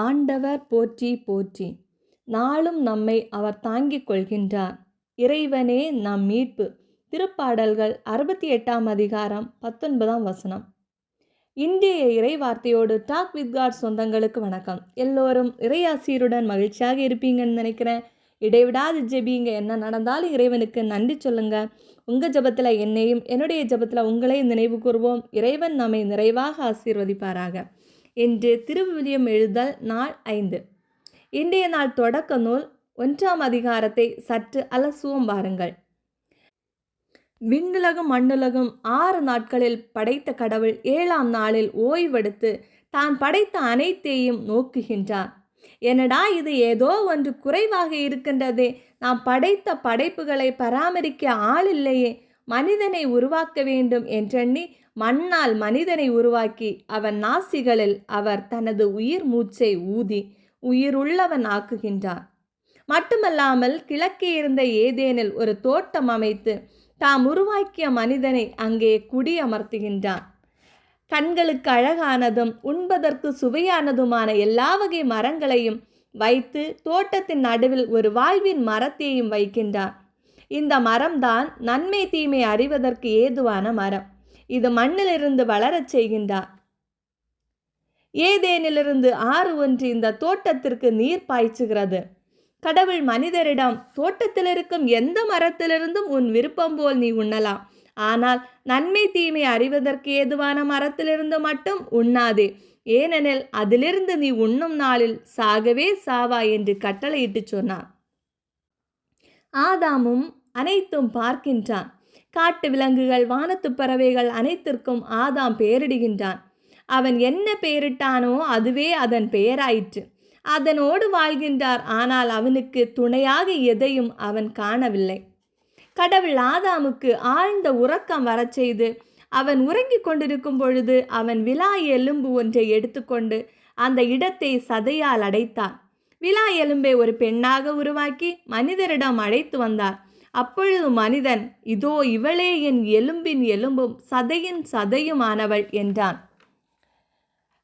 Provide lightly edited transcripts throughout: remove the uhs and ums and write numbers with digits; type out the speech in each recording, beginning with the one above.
ஆண்டவர் போற்றி போற்றி. நாளும் நம்மை அவர் தாங்கிக் கொள்கின்றார். இறைவனே நம் மீட்பு. திருப்பாடல்கள் 68ஆம் அதிகாரம் 19ஆம் வசனம். இன்றைய இறை வார்த்தையோடு டாக் வித் காட் சொந்தங்களுக்கு வணக்கம். எல்லோரும் இறையாசிரியருடன் மகிழ்ச்சியாக இருப்பீங்கன்னு நினைக்கிறேன். இடைவிடாது ஜெபிங்க. என்ன நடந்தாலும் இறைவனுக்கு நன்றி சொல்லுங்க. உங்கள் ஜபத்தில் என்னையும் என்னுடைய ஜபத்தில் உங்களையும் நினைவு கூறுவோம். இறைவன் நம்மை நிறைவாக ஆசீர்வதிப்பாராக. இன்று திருவிவிலியம் எழுதல் நாள் 5. இன்றைய நாள் தொடக்க நூல் 1ஆம் அதிகாரத்தை சற்று அலசுவோம் வாருங்கள். விண்ணுலகும் மண்ணுலகும் 6 நாட்களில் படைத்த கடவுள் 7ஆம் நாளில் ஓய்வெடுத்து தான் படைத்த அனைத்தையும் நோக்குகின்றார். என்னடா இது, ஏதோ ஒன்று குறைவாக இருக்கின்றதே, நாம் படைத்த படைப்புகளை பராமரிக்க ஆள் இல்லையே, மனிதனை உருவாக்க வேண்டும் என்றெண்ணி மண்ணால் மனிதனை உருவாக்கி அவன் நாசிகளில் அவர் தனது உயிர் மூச்சை ஊதி உயிருள்ளவன் ஆக்குகின்றார். மட்டுமல்லாமல் கிழக்கே இருந்த ஏதேனில் ஒரு தோட்டம் அமைத்து தாம் உருவாக்கிய மனிதனை அங்கே குடியமர்த்துகின்றார். கண்களுக்கு அழகானதும் உண்பதற்கு சுவையானதுமான எல்லா வகை மரங்களையும் வைத்து தோட்டத்தின் நடுவில் ஒரு வாழ்வின் மரத்தையும் வைக்கின்றார். இந்த மரம்தான் நன்மை தீமை அறிவதற்கு ஏதுவான மரம். இது மண்ணிலிருந்து வளரச் செய்கின்றார். ஏதேனிலிருந்து ஆறு ஒன்று இந்த தோட்டத்திற்கு நீர் பாய்ச்சுகிறது. கடவுள் மனிதரிடம், தோட்டத்தில் இருக்கும் எந்த மரத்திலிருந்தும் உன் விருப்பம் போல் நீ உண்ணலாம், ஆனால் நன்மை தீமை அறிவதற்கு ஏதுவான மரத்திலிருந்து மட்டும் உண்ணாதே, ஏனெனில் அதிலிருந்து நீ உண்ணும் நாளில் சாகவே சாவா என்று கட்டளையிட்டு சொன்னார். ஆதாமும் அனைத்தும் பார்க்கின்றான். காட்டு விலங்குகள், வானத்து பறவைகள் அனைத்திற்கும் ஆதாம் பெயரிடுகின்றான். அவன் என்ன பெயரிட்டானோ அதுவே அதன் பெயராயிற்று. அதனோடு வாழ்கின்றார். ஆனால் அவனுக்கு துணையாக எதையும் அவன் காணவில்லை. கடவுள் ஆதாமுக்கு ஆழ்ந்த உறக்கம் வரச் செய்து அவன் உறங்கிக் கொண்டிருக்கும் பொழுது அவன் விலா எலும்பு ஒன்றை எடுத்துக்கொண்டு அந்த இடத்தை சதையால் அடைத்தார். விலா எலும்பை ஒரு பெண்ணாக உருவாக்கி மனிதரிடம் அழைத்து வந்தார். அப்பொழுது மனிதன், இதோ இவளே என் எலும்பின் எலும்பும் சதையின் சதையுமானவள் என்றான்.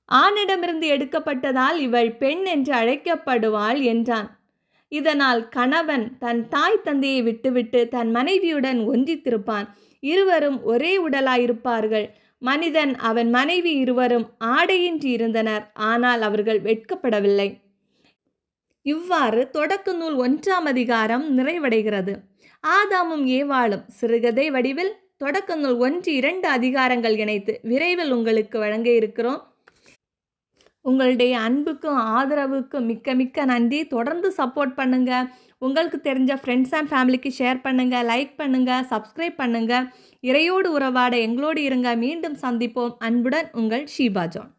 ஆணிடமிருந்து எடுக்கப்பட்டதால் இவள் பெண் என்று அழைக்கப்படுவாள் என்றான். இதனால் கணவன் தன் தாய் தந்தையை விட்டுவிட்டு தன் மனைவியுடன் ஒன்றித்திருப்பான். இருவரும் ஒரே உடலாயிருப்பார்கள். மனிதன் அவன் மனைவி இருவரும் ஆடையின்றி இருந்தனர். ஆனால் அவர்கள் வெட்கப்படவில்லை. இவ்வாறு தொடக்க நூல் 1ஆம் அதிகாரம் நிறைவடைகிறது. ஆதாமும் ஏவாளும் சிறுகதை வடிவில் தொடக்க நூல் 1, 2 அதிகாரங்கள் இணைத்து விரைவில் உங்களுக்கு வழங்க இருக்கிறோம். உங்களுடைய அன்புக்கும் ஆதரவுக்கும் மிக்க மிக்க நன்றி. தொடர்ந்து சப்போர்ட் பண்ணுங்கள். உங்களுக்கு தெரிஞ்ச ஃப்ரெண்ட்ஸ் அண்ட் ஃபேமிலிக்கு ஷேர் பண்ணுங்கள், லைக் பண்ணுங்கள், சப்ஸ்கிரைப் பண்ணுங்கள். இறையோடு உறவாட எங்களோடு இருங்க. மீண்டும் சந்திப்போம். அன்புடன் உங்கள் ஷீபா ஜான்.